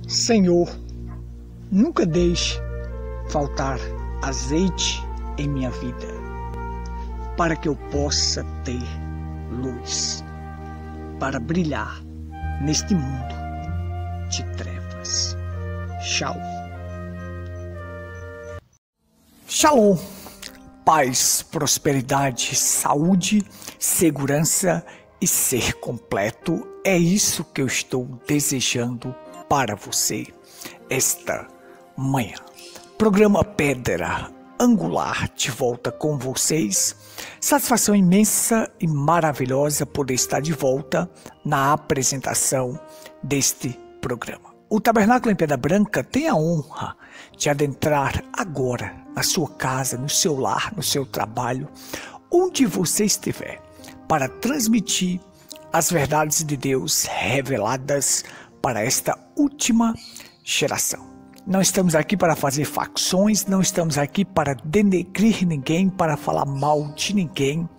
Senhor, nunca deixe faltar azeite em minha vida, para que eu possa ter luz, para brilhar neste mundo de trevas. Shalom. Shalom. Paz, prosperidade, saúde, segurança e ser completo. É isso que eu estou desejando para você esta manhã. Programa Pedra Angular de volta com vocês. Satisfação imensa e maravilhosa poder estar de volta na apresentação deste programa. O Tabernáculo em Pedra Branca tem a honra de adentrar agora na sua casa, no seu lar, no seu trabalho, onde você estiver, para transmitir as verdades de Deus reveladas para esta última geração. Não estamos aqui para fazer facções, não estamos aqui para denegrir ninguém, para falar mal de ninguém,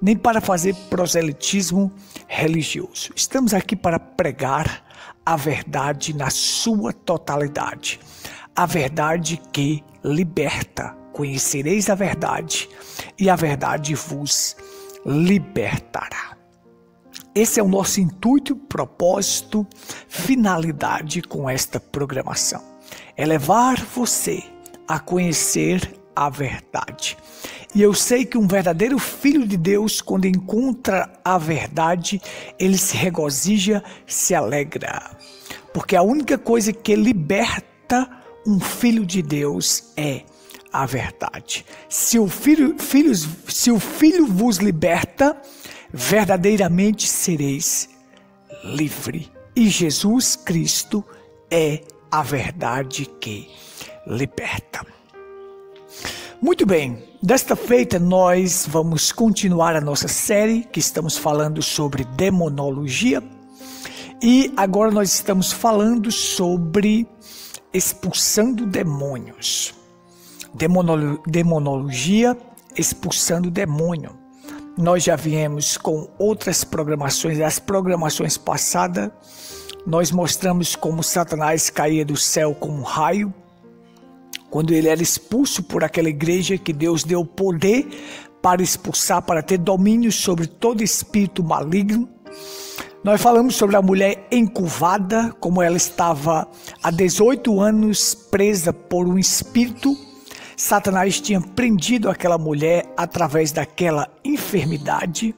nem para fazer proselitismo religioso. Estamos aqui para pregar a verdade na sua totalidade. A verdade que liberta. Conhecereis a verdade e a verdade vos libertará. Esse é o nosso intuito, propósito, finalidade com esta programação. É levar você a conhecer a verdade. E eu sei que um verdadeiro filho de Deus, quando encontra a verdade, ele se regozija, se alegra. Porque a única coisa que liberta um filho de Deus é a verdade. Se o filho vos liberta, verdadeiramente sereis livre. E Jesus Cristo é a verdade que liberta. Muito bem, desta feita nós vamos continuar a nossa série que estamos falando sobre demonologia. E agora nós estamos falando sobre expulsando demônios. Demonologia, expulsando demônio. Nós já viemos com outras programações. As programações passadas, nós mostramos como Satanás caía do céu como um raio, quando ele era expulso por aquela igreja que Deus deu poder para expulsar, para ter domínio sobre todo espírito maligno. Nós falamos sobre a mulher encurvada, como ela estava há 18 anos presa por um espírito. Satanás tinha prendido aquela mulher através daquela enfermidade.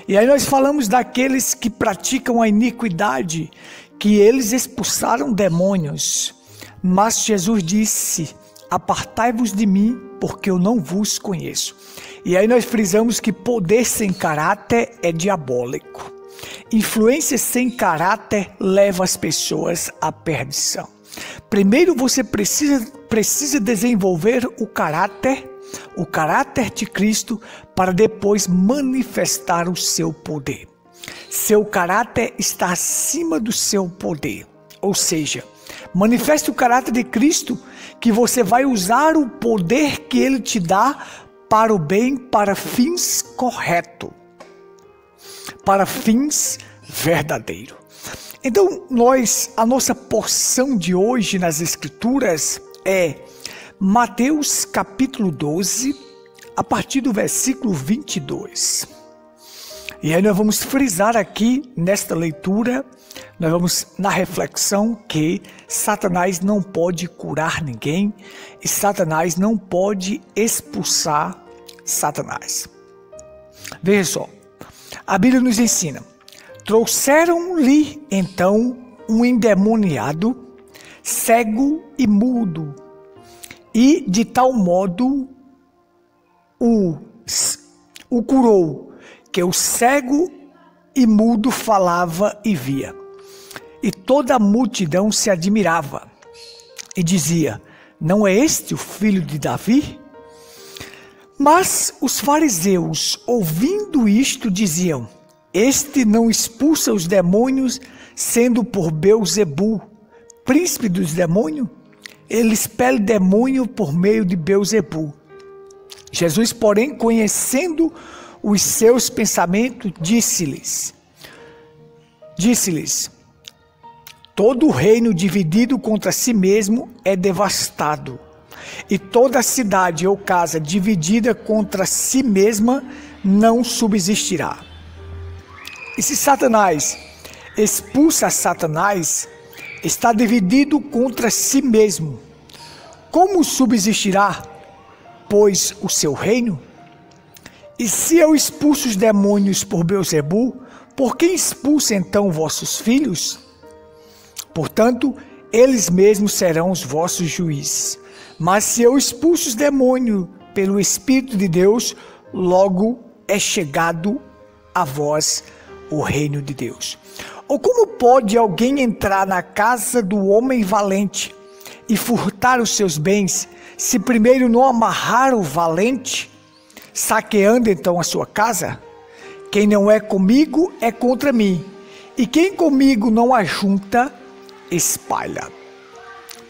E aí nós falamos daqueles que praticam a iniquidade, que eles expulsaram demônios. Mas Jesus disse: apartai-vos de mim, porque eu não vos conheço. E aí nós frisamos que poder sem caráter é diabólico. Influência sem caráter leva as pessoas à perdição. Primeiro você precisa desenvolver o caráter de Cristo, para depois manifestar o seu poder. Seu caráter está acima do seu poder. Ou seja, manifeste o caráter de Cristo, que você vai usar o poder que Ele te dá para o bem, para fins corretos, para fins verdadeiros. Então, a nossa porção de hoje nas Escrituras é Mateus capítulo 12, a partir do versículo 22. E aí nós vamos frisar aqui, nesta leitura, nós vamos na reflexão que Satanás não pode curar ninguém e Satanás não pode expulsar Satanás. Veja só, a Bíblia nos ensina: trouxeram-lhe então um endemoniado, cego e mudo, e de tal modo o curou, que o cego e mudo falava e via. E toda a multidão se admirava e dizia: não é este o filho de Davi? Mas os fariseus, ouvindo isto, diziam: este não expulsa os demônios, sendo por Belzebu, príncipe dos demônios? Ele expele demônio por meio de Belzebu. Jesus, porém, conhecendo os seus pensamentos, disse-lhes: Todo reino dividido contra si mesmo é devastado, e toda cidade ou casa dividida contra si mesma não subsistirá. E se Satanás expulsa Satanás, está dividido contra si mesmo. Como subsistirá, pois, o seu reino? E se eu expulso os demônios por Beelzebu, por quem expulsa então vossos filhos? Portanto, eles mesmos serão os vossos juízes. Mas se eu expulso os demônios pelo Espírito de Deus, logo é chegado a vós o reino de Deus. Ou como pode alguém entrar na casa do homem valente e furtar os seus bens, se primeiro não amarrar o valente, saqueando então a sua casa? Quem não é comigo é contra mim, e quem comigo não ajunta, espalha.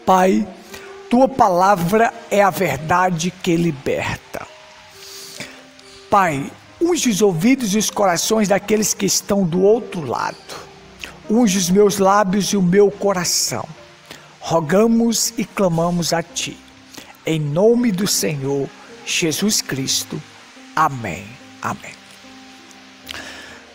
Pai, tua palavra é a verdade que liberta. Pai, unge os ouvidos e os corações daqueles que estão do outro lado. Unge os meus lábios e o meu coração. Rogamos e clamamos a Ti. Em nome do Senhor Jesus Cristo. Amém. Amém.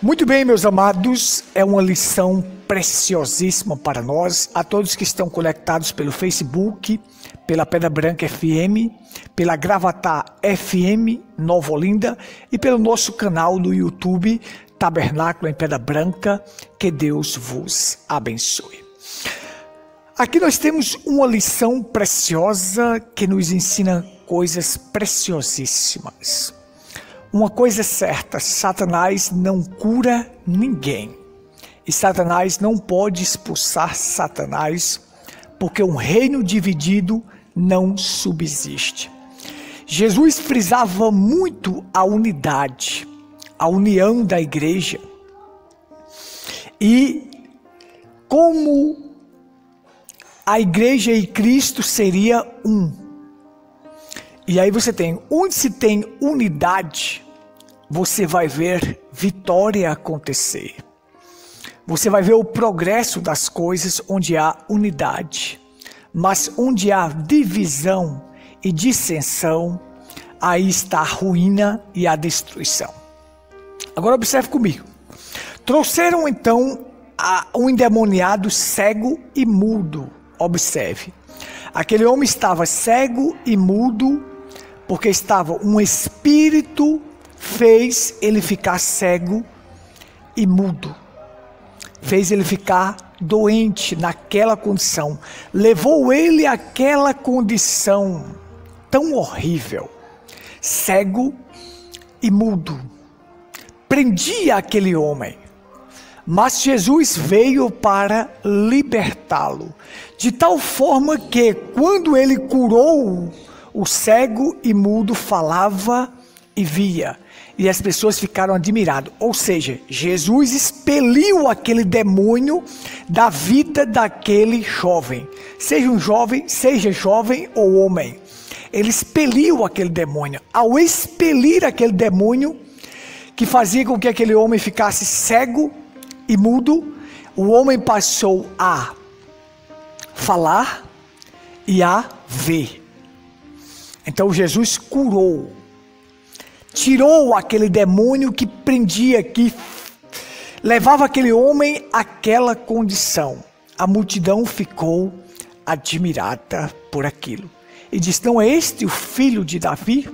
Muito bem, meus amados, é uma lição preciosíssima para nós, a todos que estão conectados pelo Facebook, pela Pedra Branca FM, pela Gravatá FM Nova Olinda e pelo nosso canal no YouTube, Tabernáculo em Pedra Branca. Que Deus vos abençoe. Aqui nós temos uma lição preciosa que nos ensina coisas preciosíssimas. Uma coisa é certa, Satanás não cura ninguém. E Satanás não pode expulsar Satanás, porque um reino dividido não subsiste. Jesus frisava muito a unidade, a união da igreja. E como a igreja e Cristo seria um. E aí você tem, onde se tem unidade, você vai ver vitória acontecer. Você vai ver o progresso das coisas onde há unidade. Mas onde há divisão e dissensão, aí está a ruína e a destruição. Agora observe comigo. Trouxeram então um endemoniado cego e mudo. Observe. Aquele homem estava cego e mudo, porque estava um espírito fez ele ficar cego e mudo. Fez ele ficar doente naquela condição. Levou ele àquela condição tão horrível. Cego e mudo. Prendia aquele homem. Mas Jesus veio para libertá-lo. De tal forma que quando ele curou o cego e mudo, falava e via. E as pessoas ficaram admiradas. Ou seja, Jesus expeliu aquele demônio da vida daquele jovem. Seja jovem ou homem. Ele expeliu aquele demônio. Ao expelir aquele demônio, que fazia com que aquele homem ficasse cego e mudo, o homem passou a falar e a ver. Então Jesus curou. Tirou aquele demônio que prendia, que levava aquele homem àquela condição. A multidão ficou admirada por aquilo. E disse, não é este o filho de Davi?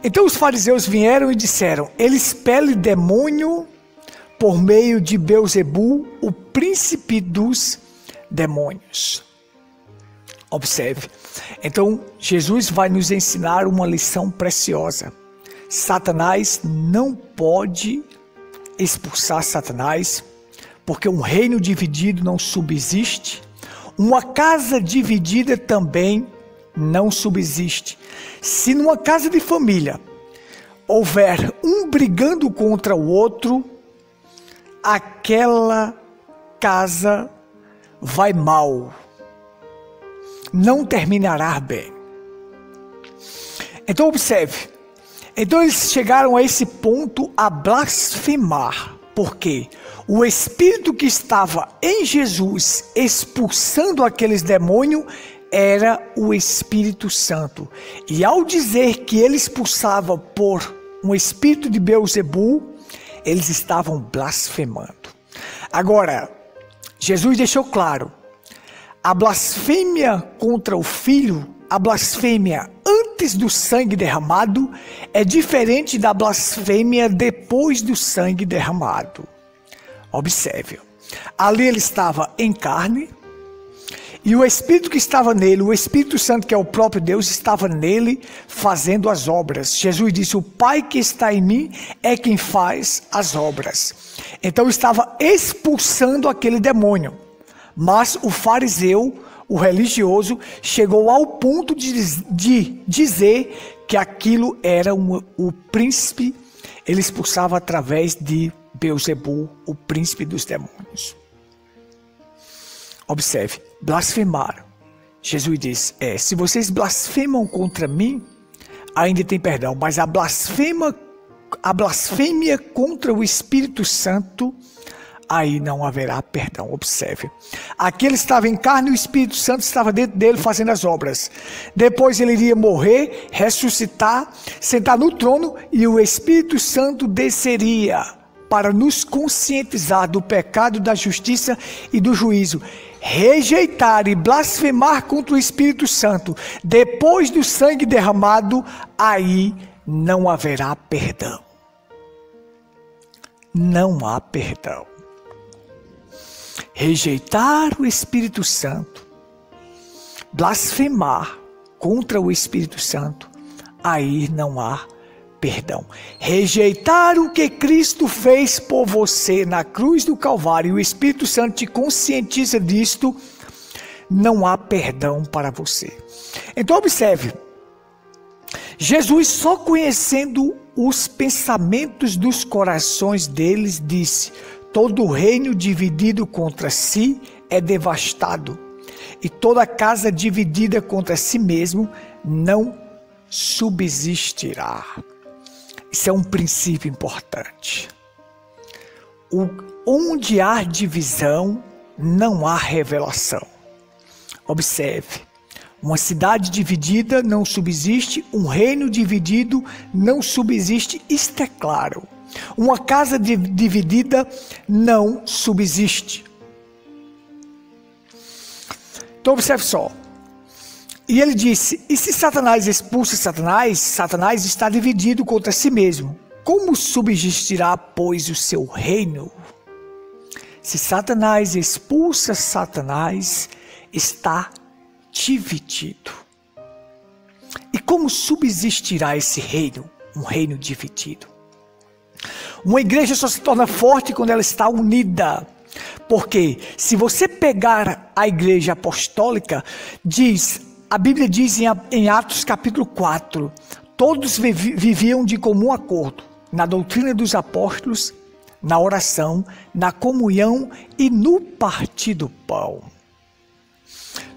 Então os fariseus vieram e disseram, ele expele demônio por meio de Beelzebu, o príncipe dos demônios. Observe. Então, Jesus vai nos ensinar uma lição preciosa. Satanás não pode expulsar Satanás, porque um reino dividido não subsiste. Uma casa dividida também não subsiste. Se numa casa de família houver um brigando contra o outro, aquela casa vai mal. Não terminará bem. Então observe. Então eles chegaram a esse ponto a blasfemar. Porque O espírito que estava em Jesus expulsando aqueles demônios era o Espírito Santo. E ao dizer que ele expulsava por um espírito de Beelzebul, eles estavam blasfemando. Agora, Jesus deixou claro, a blasfêmia contra o Filho, a blasfêmia antes do sangue derramado, é diferente da blasfêmia depois do sangue derramado. Observe, ali ele estava em carne, e o Espírito que estava nele, o Espírito Santo que é o próprio Deus, estava nele fazendo as obras. Jesus disse, o Pai que está em mim é quem faz as obras. Então estava expulsando aquele demônio. Mas o fariseu, o religioso, chegou ao ponto de dizer que aquilo era o príncipe, ele expulsava através de Beelzebul, o príncipe dos demônios. Observe, blasfemaram. Jesus diz, se vocês blasfemam contra mim, ainda tem perdão, mas a blasfêmia contra o Espírito Santo, aí não haverá perdão. Observe, aqui ele estava em carne e o Espírito Santo estava dentro dele fazendo as obras. Depois ele iria morrer, ressuscitar, sentar no trono e o Espírito Santo desceria para nos conscientizar do pecado, da justiça e do juízo. Rejeitar e blasfemar contra o Espírito Santo depois do sangue derramado, aí não haverá perdão. Não há perdão. Rejeitar o Espírito Santo, blasfemar contra o Espírito Santo, aí não há perdão. Rejeitar o que Cristo fez por você na cruz do Calvário, e o Espírito Santo te conscientiza disto, não há perdão para você. Então observe, Jesus, só conhecendo os pensamentos dos corações deles, disse, todo reino dividido contra si é devastado, e toda casa dividida contra si mesmo não subsistirá. Isso é um princípio importante. Onde há divisão, não há revelação. Observe, uma cidade dividida não subsiste, um reino dividido não subsiste, isto é claro. Uma casa dividida não subsiste. Então observe só. E ele disse, e se Satanás expulsa Satanás, Satanás está dividido contra si mesmo. Como subsistirá, pois, o seu reino? Se Satanás expulsa Satanás, está dividido. E como subsistirá esse reino? Um reino dividido. Uma igreja só se torna forte quando ela está unida. Porque se você pegar a igreja apostólica, a Bíblia diz em Atos capítulo 4, todos viviam de comum acordo na doutrina dos apóstolos, na oração, na comunhão e no partir do pão.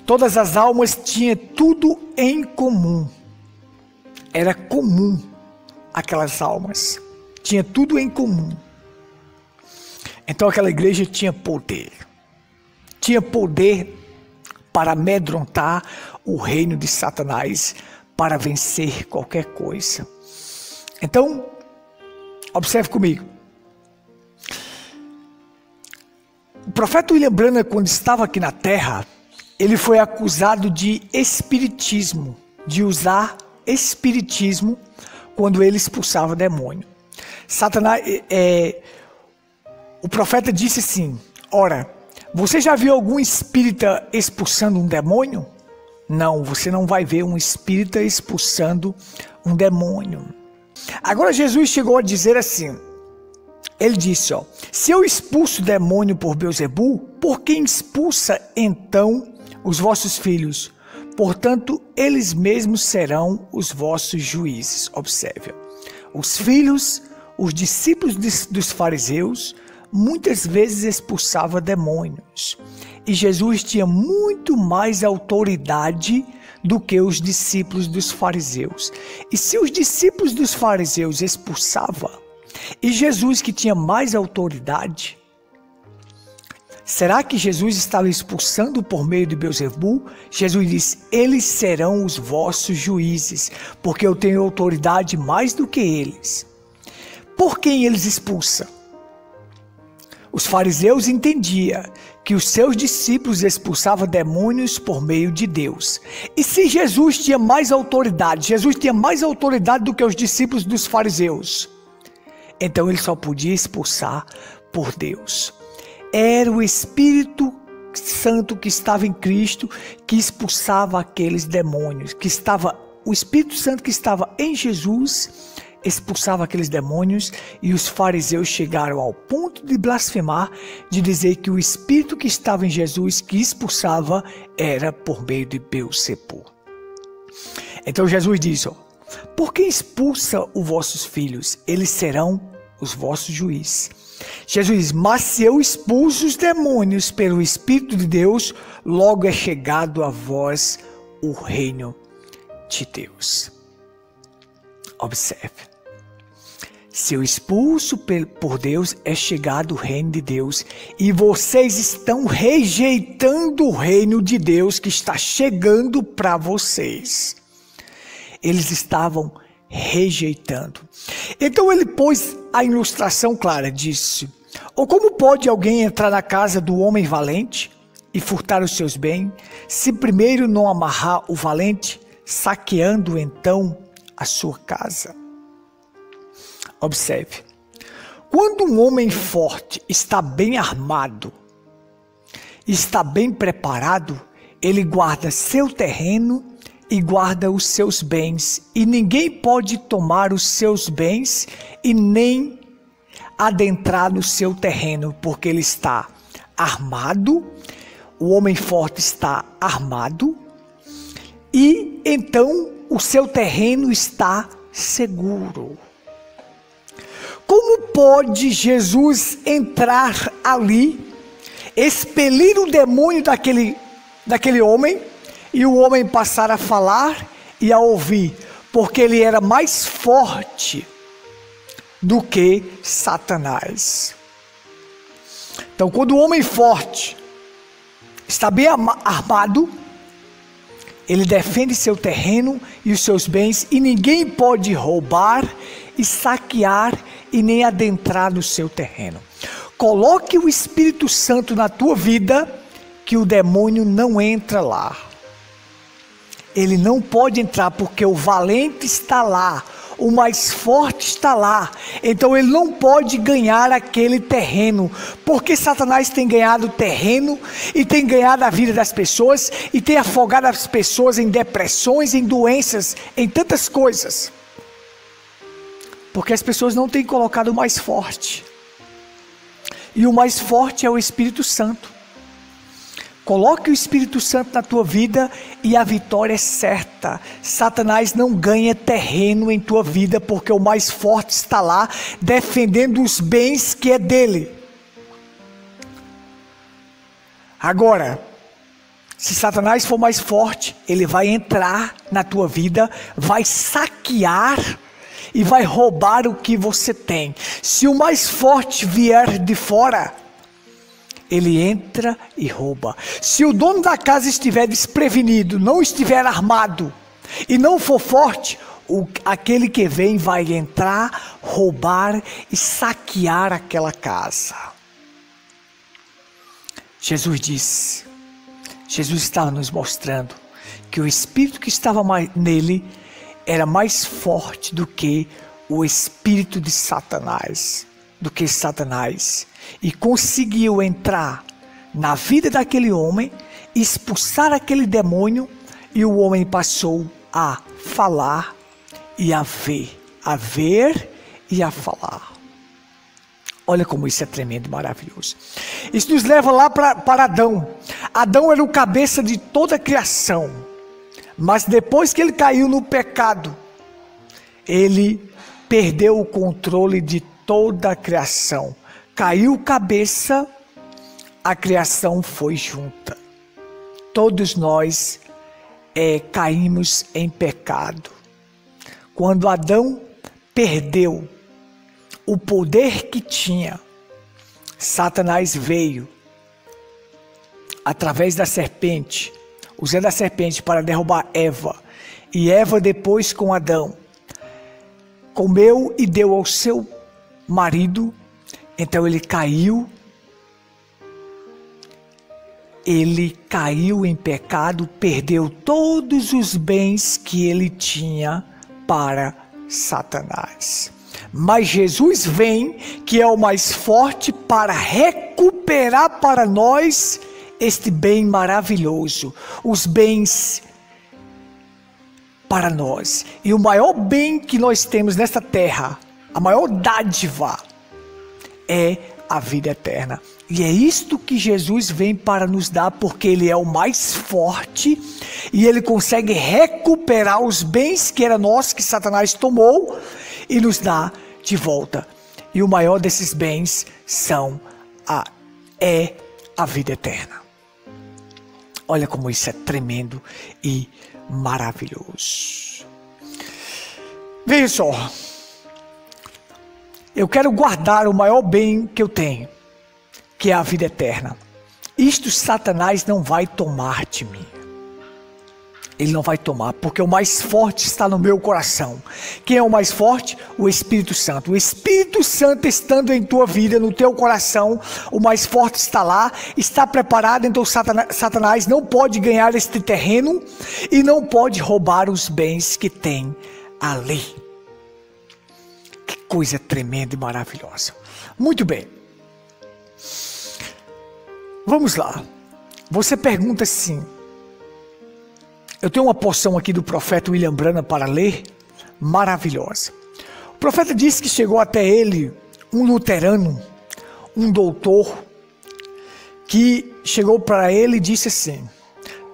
Todas as almas tinham tudo em comum. Era comum aquelas almas. Tinha tudo em comum. Então aquela igreja tinha poder. Tinha poder para amedrontar o reino de Satanás, para vencer qualquer coisa. Então, observe comigo. O profeta William Branham, quando estava aqui na terra, ele foi acusado de espiritismo, de usar espiritismo quando ele expulsava demônio. Satanás, o profeta disse assim, ora, você já viu algum espírita expulsando um demônio? Não, você não vai ver um espírita expulsando um demônio. Agora Jesus chegou a dizer assim, ele disse, se eu expulso demônio por Beelzebul, por quem expulsa então os vossos filhos? Portanto, eles mesmos serão os vossos juízes. Observe, os filhos, os discípulos dos fariseus, muitas vezes expulsavam demônios. E Jesus tinha muito mais autoridade do que os discípulos dos fariseus. E se os discípulos dos fariseus expulsavam, e Jesus que tinha mais autoridade, Será que Jesus estava expulsando por meio de Beelzebul? Jesus diz: eles serão os vossos juízes, porque eu tenho autoridade mais do que eles. Por quem eles expulsam? Os fariseus entendiam que os seus discípulos expulsavam demônios por meio de Deus. E se Jesus tinha mais autoridade, do que os discípulos dos fariseus, então ele só podia expulsar por Deus. Era o Espírito Santo que estava em Cristo que expulsava aqueles demônios, o Espírito Santo que estava em Jesus expulsava aqueles demônios, e os fariseus chegaram ao ponto de blasfemar, de dizer que o Espírito que estava em Jesus que expulsava era por meio de Beelzebul. Então Jesus diz: por que expulsa os vossos filhos? Eles serão os vossos juízes. Jesus diz: mas se eu expulso os demônios pelo Espírito de Deus, logo é chegado a vós o reino de Deus. Observe. Se eu expulso por Deus, é chegado o reino de Deus. E vocês estão rejeitando o reino de Deus que está chegando para vocês. Eles estavam rejeitando. Então ele pôs a ilustração clara, disse: ou como pode alguém entrar na casa do homem valente e furtar os seus bens, se primeiro não amarrar o valente, saqueando então a sua casa? Observe, quando um homem forte está bem armado, está bem preparado, ele guarda seu terreno e guarda os seus bens, e ninguém pode tomar os seus bens e nem adentrar no seu terreno, porque ele está armado, o homem forte está armado, e então o seu terreno está seguro. Como pode Jesus entrar ali, expelir o demônio daquele homem, e o homem passar a falar e a ouvir? Porque ele era mais forte do que Satanás. Então, quando o homem forte está bem armado, ele defende seu terreno e os seus bens, e ninguém pode roubar e saquear e nem adentrar no seu terreno. Coloque o Espírito Santo na tua vida, que o demônio não entra lá. Ele não pode entrar, porque o valente está lá, o mais forte está lá. Então ele não pode ganhar aquele terreno, porque Satanás tem ganhado terreno e tem ganhado a vida das pessoas e tem afogado as pessoas em depressões, em doenças, em tantas coisas, porque as pessoas não têm colocado o mais forte, e o mais forte é o Espírito Santo. Coloque o Espírito Santo na tua vida e a vitória é certa. Satanás não ganha terreno em tua vida, porque o mais forte está lá defendendo os bens que é dele. Agora, se Satanás for mais forte, ele vai entrar na tua vida, vai saquear e vai roubar o que você tem. Se o mais forte vier de fora, ele entra e rouba. Se o dono da casa estiver desprevenido, não estiver armado e não for forte, aquele que vem vai entrar, roubar e saquear aquela casa. Jesus estava nos mostrando que o Espírito que estava nele era mais forte do que o espírito de Satanás, e conseguiu entrar na vida daquele homem, expulsar aquele demônio, e o homem passou a falar e a ver e a falar. Olha como isso é tremendo e maravilhoso. Isso nos leva lá para Adão. Adão era o cabeça de toda a criação. Mas depois que ele caiu no pecado, ele perdeu o controle de toda a criação. Caiu cabeça, a criação foi junta. Todos nós caímos em pecado. Quando Adão perdeu o poder que tinha, Satanás veio através da serpente, usando a serpente para derrubar Eva, e Eva depois com Adão, comeu e deu ao seu marido, então ele caiu em pecado, perdeu todos os bens que ele tinha para Satanás. Mas Jesus vem, que é o mais forte, para recuperar para nós este bem maravilhoso, os bens para nós. E o maior bem que nós temos nesta terra, a maior dádiva, é a vida eterna. E é isto que Jesus vem para nos dar, porque Ele é o mais forte e Ele consegue recuperar os bens que era nosso, que Satanás tomou, e nos dá de volta. E o maior desses bens é a vida eterna. Olha como isso é tremendo e maravilhoso. Veja só. Eu quero guardar o maior bem que eu tenho, que é a vida eterna. Isto Satanás não vai tomar de mim. Ele não vai tomar, porque o mais forte está no meu coração. Quem é o mais forte? O Espírito Santo. O Espírito Santo estando em tua vida, no teu coração, o mais forte está lá, está preparado, então Satanás não pode ganhar este terreno e não pode roubar os bens que tem ali. Que coisa tremenda e maravilhosa. Muito bem. Vamos lá. Você pergunta assim. Eu tenho uma porção aqui do profeta William Branham para ler, maravilhosa. O profeta disse que chegou até ele um luterano, um doutor, que chegou para ele e disse assim: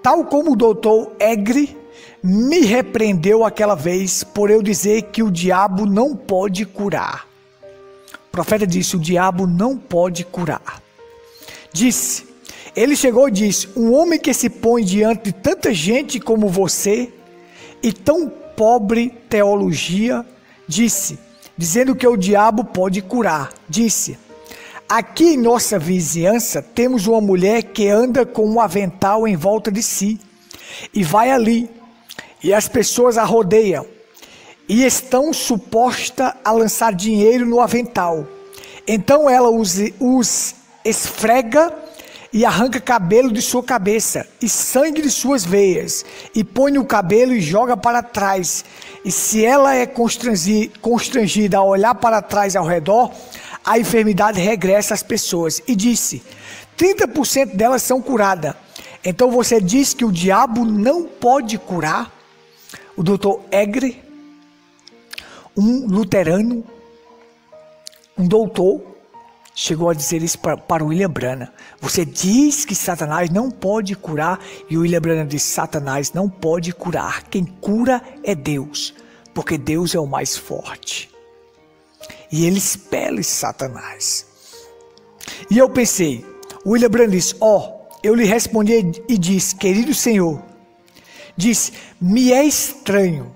tal como o doutor Egre me repreendeu aquela vez por eu dizer que o diabo não pode curar. O profeta disse: o diabo não pode curar. Ele chegou e disse: um homem que se põe diante de tanta gente como você e tão pobre teologia, dizendo que o diabo pode curar, disse: aqui em nossa vizinhança temos uma mulher que anda com um avental em volta de si e vai ali, e as pessoas a rodeiam e estão supostas a lançar dinheiro no avental. Então ela os esfrega e arranca cabelo de sua cabeça e sangue de suas veias, e põe o cabelo e joga para trás. E se ela é constrangida a olhar para trás ao redor, a enfermidade regressa às pessoas. E disse: 30% delas são curadas. Então você diz que o diabo não pode curar? O doutor Egre, um luterano, um doutor, chegou a dizer isso para o William Branham. Você diz que Satanás não pode curar, e o William Branham disse: Satanás não pode curar. Quem cura é Deus, porque Deus é o mais forte. E ele expele Satanás. E eu pensei, o William Branham disse: eu lhe respondi e disse: querido Senhor, me é estranho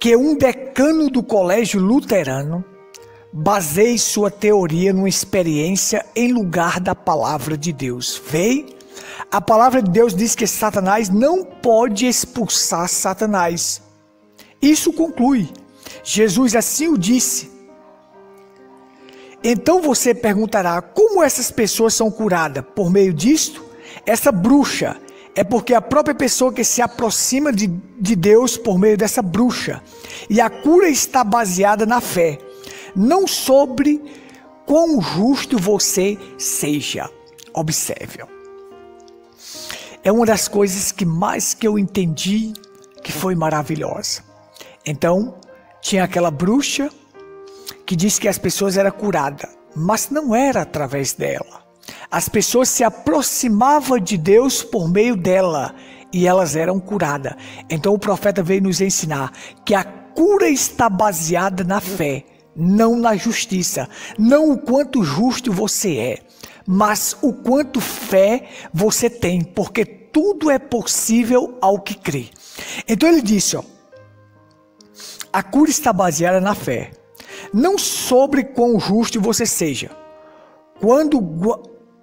que um decano do colégio luterano baseie sua teoria numa experiência em lugar da palavra de Deus. Vê? A palavra de Deus diz que Satanás não pode expulsar Satanás. Isso conclui. Jesus assim o disse. Então você perguntará: como essas pessoas são curadas? Por meio disto? Essa bruxa é porque a própria pessoa que se aproxima de Deus por meio dessa bruxa. E a cura está baseada na fé, não sobre quão justo você seja. Observe. É uma das coisas que mais que eu entendi, que foi maravilhosa. Então, tinha aquela bruxa que disse que as pessoas eram curadas, mas não era através dela. As pessoas se aproximavam de Deus por meio dela e elas eram curadas. Então o profeta veio nos ensinar que a cura está baseada na fé, não na justiça, não o quanto justo você é, mas o quanto fé você tem, porque tudo é possível ao que crê. Então ele disse, a cura está baseada na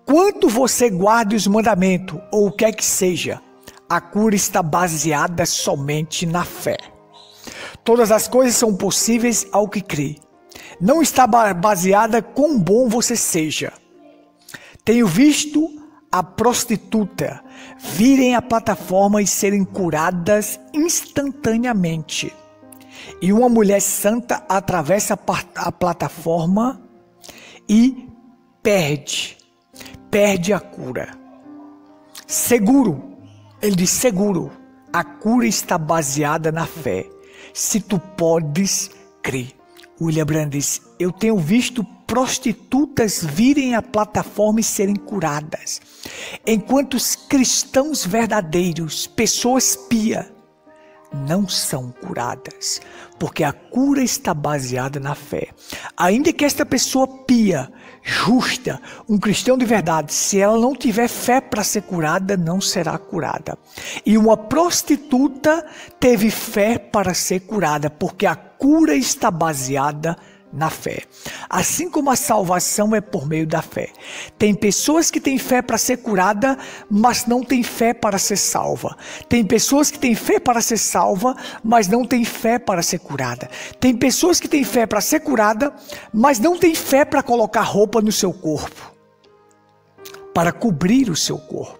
Quanto você guarde os mandamentos, ou o que é que seja, a cura está baseada somente na fé. Todas as coisas são possíveis ao que crê. Não está baseada quão bom você seja. Tenho visto a prostituta virem à plataforma e serem curadas instantaneamente. E uma mulher santa atravessa a plataforma e perde a cura. Seguro, ele diz seguro, a cura está baseada na fé. Se tu podes crer. William Branham diz, eu tenho visto prostitutas virem à plataforma e serem curadas, enquanto os cristãos verdadeiros, pessoas pias, não são curadas, porque a cura está baseada na fé. Ainda que esta pessoa pia, justa, um cristão de verdade, se ela não tiver fé para ser curada, não será curada. E uma prostituta teve fé para ser curada, porque a cura está baseada na fé. Assim como a salvação é por meio da fé. Tem pessoas que têm fé para ser curada, mas não têm fé para ser salva. Tem pessoas que têm fé para ser salva, mas não têm fé para ser curada. Tem pessoas que têm fé para ser curada, mas não têm fé para colocar roupa no seu corpo, para cobrir o seu corpo.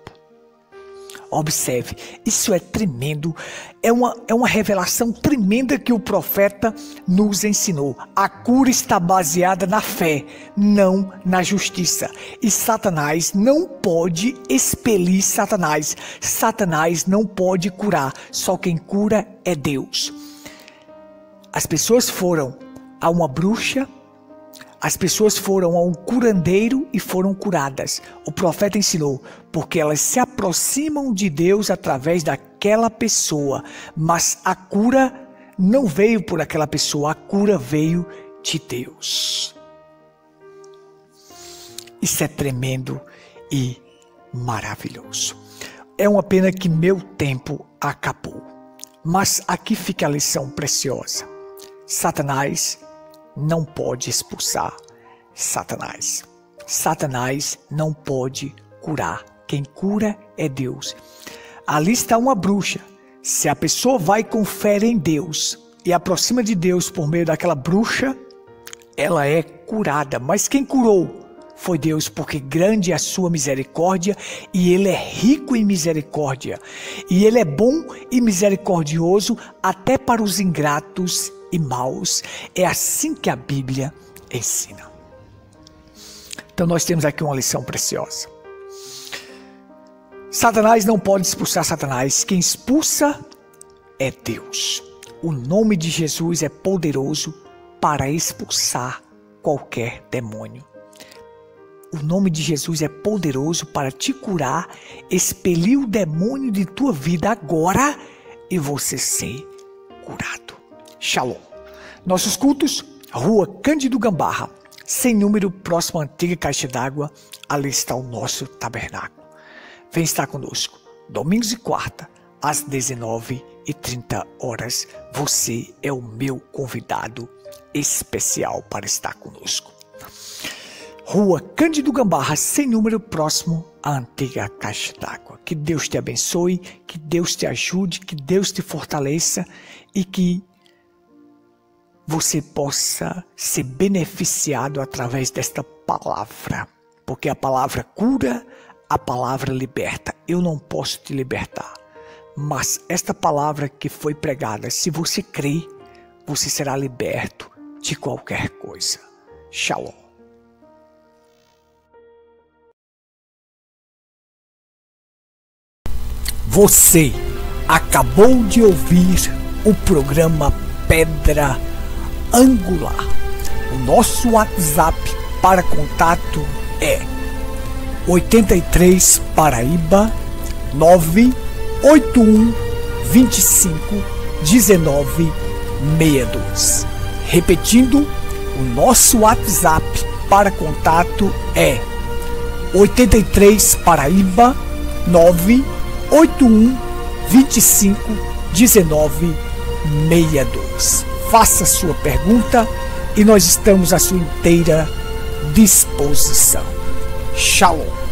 Observe, isso é tremendo, é uma revelação tremenda que o profeta nos ensinou. A cura está baseada na fé, não na justiça. E Satanás não pode expelir Satanás. Satanás não pode curar, só quem cura é Deus. As pessoas foram a uma bruxa, as pessoas foram a um curandeiro e foram curadas. O profeta ensinou, porque elas se aproximam de Deus através daquela pessoa. Mas a cura não veio por aquela pessoa, a cura veio de Deus. Isso é tremendo e maravilhoso. É uma pena que meu tempo acabou. Mas aqui fica a lição preciosa. Satanás não pode expulsar Satanás. Satanás não pode curar. Quem cura é Deus. Ali está uma bruxa. Se a pessoa vai com fé em Deus e aproxima de Deus por meio daquela bruxa, ela é curada. Mas quem curou foi Deus, porque grande é a sua misericórdia e Ele é rico em misericórdia. E Ele é bom e misericordioso até para os ingratos e maus. É assim que a Bíblia ensina. Então nós temos aqui uma lição preciosa. Satanás não pode expulsar Satanás. Quem expulsa é Deus. O nome de Jesus é poderoso para expulsar qualquer demônio. O nome de Jesus é poderoso para te curar, expelir o demônio de tua vida agora e você ser curado. Shalom. Nossos cultos, Rua Cândido Gambarra, sem número, próximo à antiga caixa d'água, ali está o nosso tabernáculo. Vem estar conosco, domingos e quarta, às 19h30. Você é o meu convidado especial para estar conosco. Rua Cândido Gambarra, sem número, próximo à antiga caixa d'água. Que Deus te abençoe, que Deus te ajude, que Deus te fortaleça e que você possa ser beneficiado através desta palavra. Porque a palavra cura, a palavra liberta. Eu não posso te libertar. Mas esta palavra que foi pregada, se você crer, você será liberto de qualquer coisa. Shalom. Você acabou de ouvir o programa Pedra Angular. O nosso WhatsApp para contato é 83 Paraíba 981 25 19 62. Repetindo, o nosso WhatsApp para contato é 83 Paraíba 981 25 19 62. Faça sua pergunta e nós estamos à sua inteira disposição. Shalom.